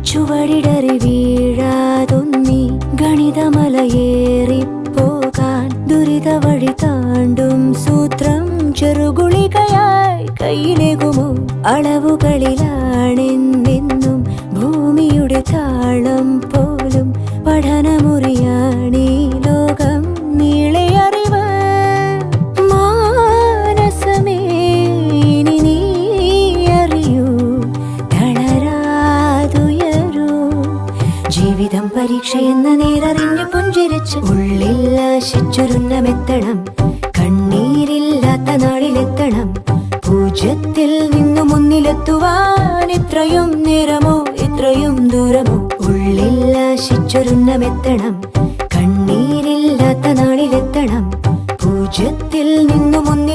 ചുവടിടറി വീഴാതൊന്നി ഗണിതമലയേറിപ്പോകാൻ ദുരിത വഴി താണ്ടും സൂത്രം ചെറുകുളികയായി കയ്യിലേകുമോ? അളവുകളിലാണെന്നെന്നും ഭൂമിയുടെ താളം പോലും പഠനമുറിയാണീ ലോകം നീളെ അറിവ്. മാനസമേ ഇനി നീ അറിയൂ, തളരാതുയരൂ. ജീവിതം പരീക്ഷയെന്ന നേരറിഞ്ഞു പുഞ്ചിരിച്ച് ഉള്ളിൽ ആശിച്ചൊരുന്നമെത്തണം. കണ്ണീരില്ലാത്ത നാളിലെത്തണം. പൂജ്യത്തിൽ നിന്നു മുന്നിലെത്തുവാൻ ഇത്രയും നേരമോ ഇത്രയും ദൂരമോ? ഉള്ളിൽ ആശിച്ചൊരുന്നമെത്തണം. കണ്ണീരില്ലാത്ത നാളിലെത്തണം. പൂജ്യത്തിൽ നിന്നു മുന്നിൽ